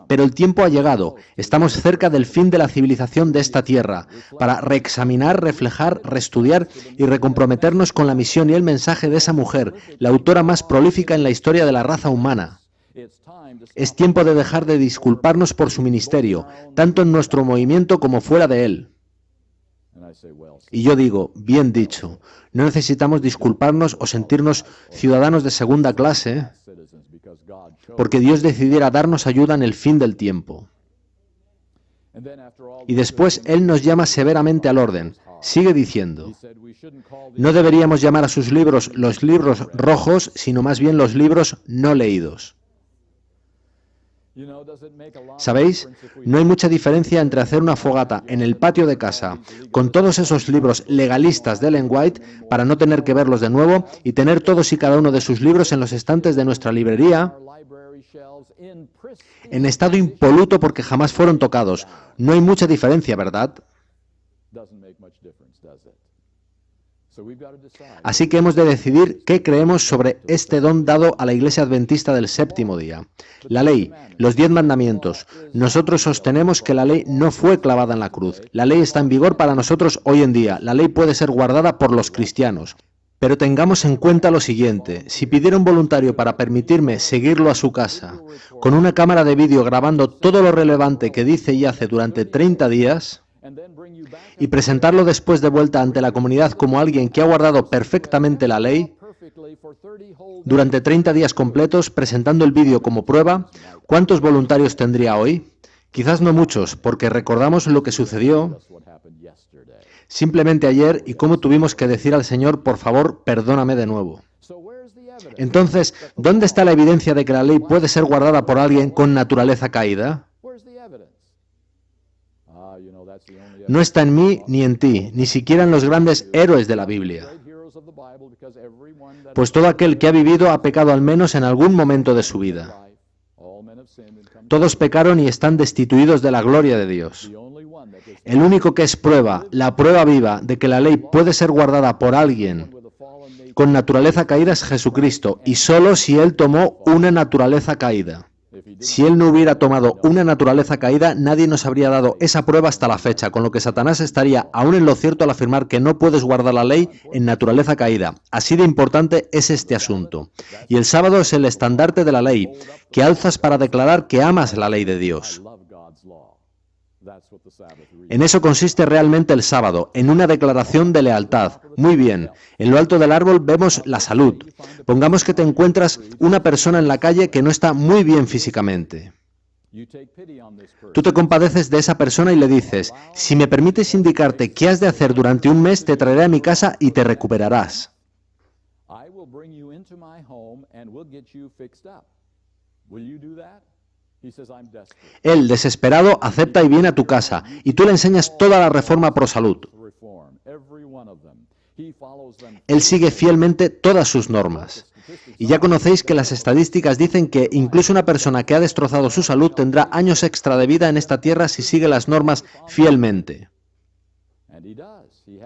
Pero el tiempo ha llegado, estamos cerca del fin de la civilización de esta tierra, para reexaminar, reflejar, reestudiar y recomprometernos con la misión y el mensaje de esa mujer, la autora más prolífica en la historia de la raza humana. Es tiempo de dejar de disculparnos por su ministerio, tanto en nuestro movimiento como fuera de él. Y yo digo, bien dicho, no necesitamos disculparnos o sentirnos ciudadanos de segunda clase, porque Dios decidiera darnos ayuda en el fin del tiempo. Y después Él nos llama severamente al orden. Sigue diciendo, no deberíamos llamar a sus libros los libros rojos, sino más bien los libros no leídos. ¿Sabéis? No hay mucha diferencia entre hacer una fogata en el patio de casa con todos esos libros legalistas de Ellen White para no tener que verlos de nuevo y tener todos y cada uno de sus libros en los estantes de nuestra librería en estado impoluto porque jamás fueron tocados. No hay mucha diferencia, ¿verdad? Así que hemos de decidir qué creemos sobre este don dado a la Iglesia Adventista del Séptimo Día. La ley, los 10 mandamientos. Nosotros sostenemos que la ley no fue clavada en la cruz. La ley está en vigor para nosotros hoy en día. La ley puede ser guardada por los cristianos. Pero tengamos en cuenta lo siguiente, si pidiera un voluntario para permitirme seguirlo a su casa, con una cámara de vídeo grabando todo lo relevante que dice y hace durante 30 días, y presentarlo después de vuelta ante la comunidad como alguien que ha guardado perfectamente la ley, durante 30 días completos, presentando el vídeo como prueba, ¿cuántos voluntarios tendría hoy? Quizás no muchos, porque recordamos lo que sucedió simplemente ayer y cómo tuvimos que decir al Señor, por favor, perdóname de nuevo. Entonces, ¿dónde está la evidencia de que la ley puede ser guardada por alguien con naturaleza caída? No está en mí ni en ti, ni siquiera en los grandes héroes de la Biblia. Pues todo aquel que ha vivido ha pecado al menos en algún momento de su vida. Todos pecaron y están destituidos de la gloria de Dios. El único que es prueba, la prueba viva de que la ley puede ser guardada por alguien con naturaleza caída es Jesucristo, y solo si Él tomó una naturaleza caída. Si Él no hubiera tomado una naturaleza caída, nadie nos habría dado esa prueba hasta la fecha, con lo que Satanás estaría aún en lo cierto al afirmar que no puedes guardar la ley en naturaleza caída. Así de importante es este asunto. Y el sábado es el estandarte de la ley, que alzas para declarar que amas la ley de Dios. En eso consiste realmente el sábado, en una declaración de lealtad. Muy bien, en lo alto del árbol vemos la salud. Pongamos que te encuentras una persona en la calle que no está muy bien físicamente. Tú te compadeces de esa persona y le dices, si me permites indicarte qué has de hacer durante un mes, te traeré a mi casa y te recuperarás. Él, desesperado, acepta y viene a tu casa, y tú le enseñas toda la reforma pro salud. Él sigue fielmente todas sus normas. Y ya conocéis que las estadísticas dicen que incluso una persona que ha destrozado su salud tendrá años extra de vida en esta tierra si sigue las normas fielmente.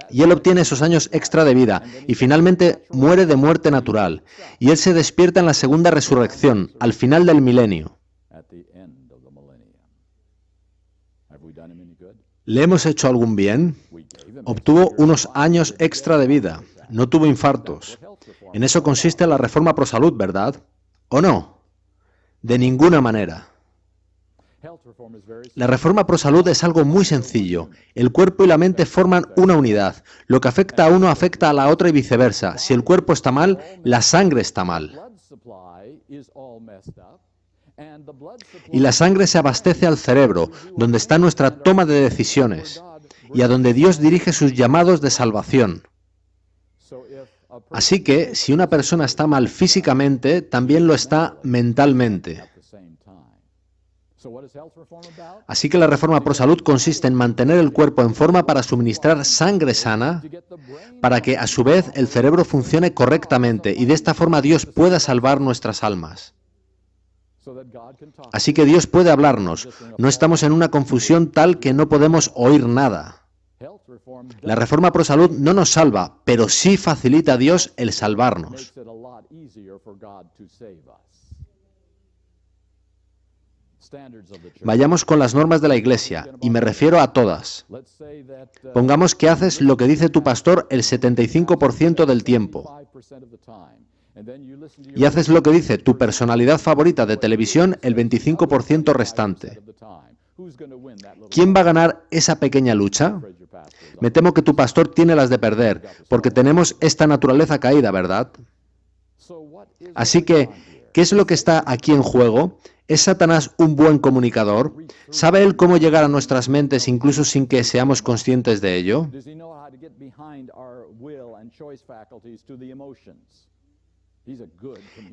Y él obtiene esos años extra de vida y finalmente muere de muerte natural. Y él se despierta en la segunda resurrección, al final del milenio. ¿Le hemos hecho algún bien? Obtuvo unos años extra de vida. No tuvo infartos. En eso consiste la reforma pro salud, ¿verdad? ¿O no? De ninguna manera. La reforma pro salud es algo muy sencillo. El cuerpo y la mente forman una unidad. Lo que afecta a uno afecta a la otra y viceversa. Si el cuerpo está mal, la sangre está mal. Y la sangre se abastece al cerebro, donde está nuestra toma de decisiones, y a donde Dios dirige sus llamados de salvación. Así que, si una persona está mal físicamente, también lo está mentalmente. Así que la reforma pro salud consiste en mantener el cuerpo en forma para suministrar sangre sana, para que a su vez el cerebro funcione correctamente y de esta forma Dios pueda salvar nuestras almas. Así que Dios puede hablarnos. No estamos en una confusión tal que no podemos oír nada. La reforma pro salud no nos salva, pero sí facilita a Dios el salvarnos. Vayamos con las normas de la Iglesia, y me refiero a todas. Pongamos que haces lo que dice tu pastor el 75% del tiempo. Y haces lo que dice tu personalidad favorita de televisión el 25% restante. ¿Quién va a ganar esa pequeña lucha? Me temo que tu pastor tiene las de perder, porque tenemos esta naturaleza caída, ¿verdad? Así que, ¿qué es lo que está aquí en juego? ¿Es Satanás un buen comunicador? ¿Sabe él cómo llegar a nuestras mentes incluso sin que seamos conscientes de ello?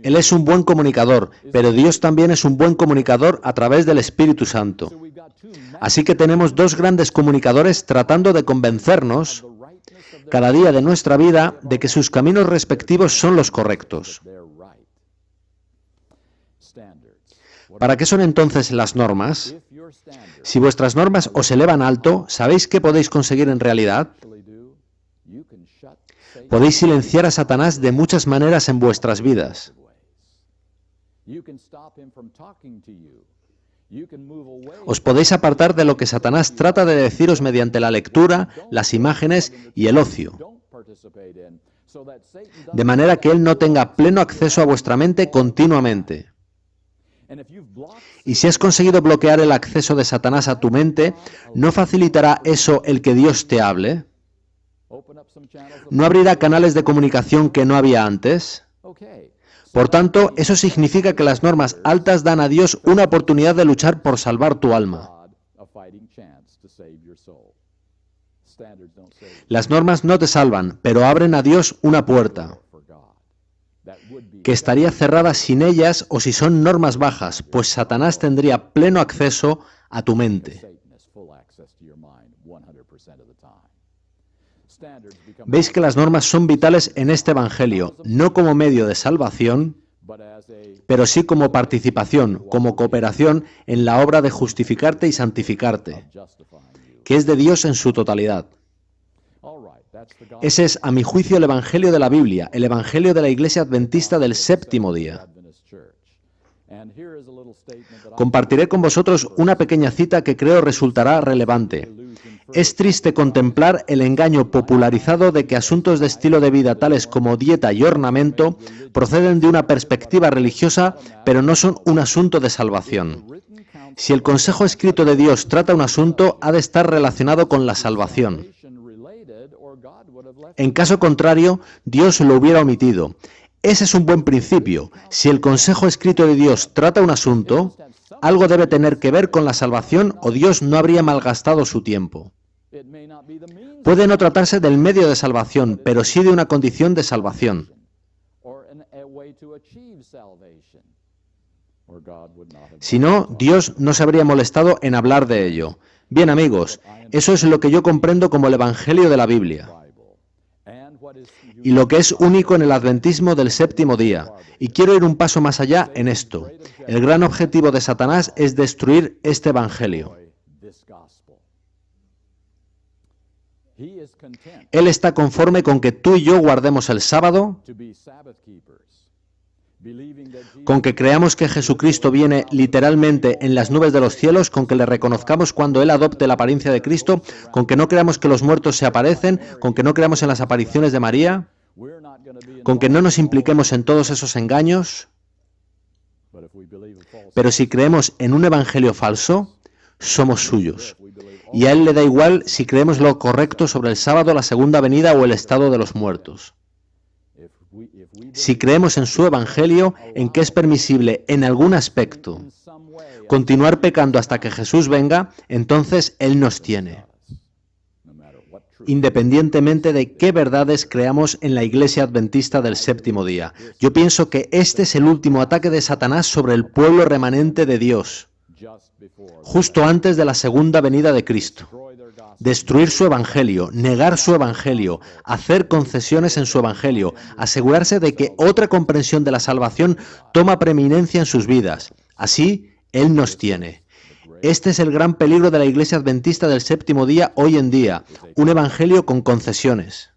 Él es un buen comunicador, pero Dios también es un buen comunicador a través del Espíritu Santo. Así que tenemos dos grandes comunicadores tratando de convencernos cada día de nuestra vida de que sus caminos respectivos son los correctos. ¿Para qué son entonces las normas? Si vuestras normas os elevan alto, ¿sabéis qué podéis conseguir en realidad? Podéis silenciar a Satanás de muchas maneras en vuestras vidas. Os podéis apartar de lo que Satanás trata de deciros mediante la lectura, las imágenes y el ocio. de manera que Él no tenga pleno acceso a vuestra mente continuamente. Y si has conseguido bloquear el acceso de Satanás a tu mente, ¿no facilitará eso el que Dios te hable? ¿No abrirá canales de comunicación que no había antes? Por tanto, eso significa que las normas altas dan a Dios una oportunidad de luchar por salvar tu alma. Las normas no te salvan, pero abren a Dios una puerta, que estaría cerrada sin ellas o si son normas bajas, pues Satanás tendría pleno acceso a tu mente. Veis que las normas son vitales en este Evangelio, no como medio de salvación, pero sí como participación, como cooperación en la obra de justificarte y santificarte, que es de Dios en su totalidad. Ese es, a mi juicio, el Evangelio de la Biblia, el Evangelio de la Iglesia Adventista del séptimo día. Compartiré con vosotros una pequeña cita que creo resultará relevante. Es triste contemplar el engaño popularizado de que asuntos de estilo de vida tales como dieta y ornamento proceden de una perspectiva religiosa, pero no son un asunto de salvación. Si el consejo escrito de Dios trata un asunto, ha de estar relacionado con la salvación. En caso contrario, Dios lo hubiera omitido. Ese es un buen principio. Si el consejo escrito de Dios trata un asunto, algo debe tener que ver con la salvación o Dios no habría malgastado su tiempo. Puede no tratarse del medio de salvación, pero sí de una condición de salvación. Si no, Dios no se habría molestado en hablar de ello. Bien, amigos, eso es lo que yo comprendo como el Evangelio de la Biblia. Y lo que es único en el adventismo del séptimo día. Y quiero ir un paso más allá en esto. El gran objetivo de Satanás es destruir este Evangelio. Él está conforme con que tú y yo guardemos el sábado, con que creamos que Jesucristo viene literalmente en las nubes de los cielos, con que le reconozcamos cuando Él adopte la apariencia de Cristo, con que no creamos que los muertos se aparecen, con que no creamos en las apariciones de María, con que no nos impliquemos en todos esos engaños. Pero si creemos en un evangelio falso, somos suyos. Y a Él le da igual si creemos lo correcto sobre el sábado, la segunda venida o el estado de los muertos. Si creemos en su evangelio, en que es permisible en algún aspecto continuar pecando hasta que Jesús venga, entonces Él nos tiene. Independientemente de qué verdades creamos en la Iglesia Adventista del séptimo día. Yo pienso que este es el último ataque de Satanás sobre el pueblo remanente de Dios, justo antes de la segunda venida de Cristo. Destruir su evangelio, negar su evangelio, hacer concesiones en su evangelio, asegurarse de que otra comprensión de la salvación toma preeminencia en sus vidas. Así, Él nos tiene. Este es el gran peligro de la Iglesia Adventista del séptimo día hoy en día, un evangelio con concesiones.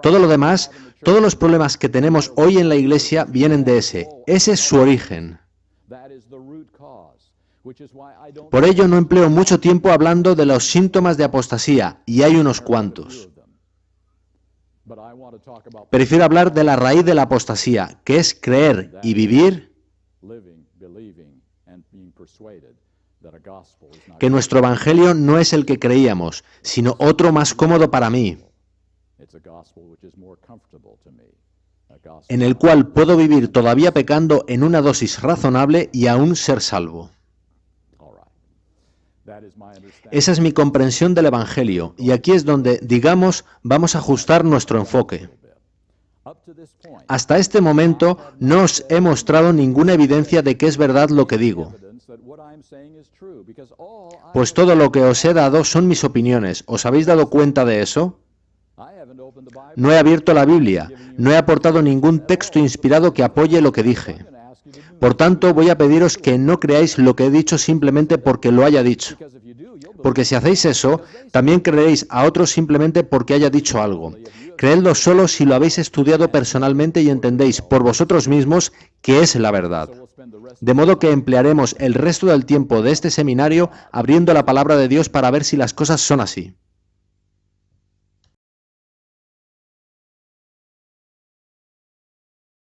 Todo lo demás, todos los problemas que tenemos hoy en la Iglesia vienen de ese. Ese es su origen. Por ello no empleo mucho tiempo hablando de los síntomas de apostasía, y hay unos cuantos. Prefiero hablar de la raíz de la apostasía, que es creer y vivir que nuestro evangelio no es el que creíamos, sino otro más cómodo para mí, en el cual puedo vivir todavía pecando en una dosis razonable y aún ser salvo. Esa es mi comprensión del Evangelio, y aquí es donde, digamos, vamos a ajustar nuestro enfoque. Hasta este momento no os he mostrado ninguna evidencia de que es verdad lo que digo, pues todo lo que os he dado son mis opiniones. ¿Os habéis dado cuenta de eso? No he abierto la Biblia, no he aportado ningún texto inspirado que apoye lo que dije. Por tanto, voy a pediros que no creáis lo que he dicho simplemente porque lo haya dicho. Porque si hacéis eso, también creeréis a otros simplemente porque haya dicho algo. Creedlo solo si lo habéis estudiado personalmente y entendéis por vosotros mismos que es la verdad. De modo que emplearemos el resto del tiempo de este seminario abriendo la palabra de Dios para ver si las cosas son así.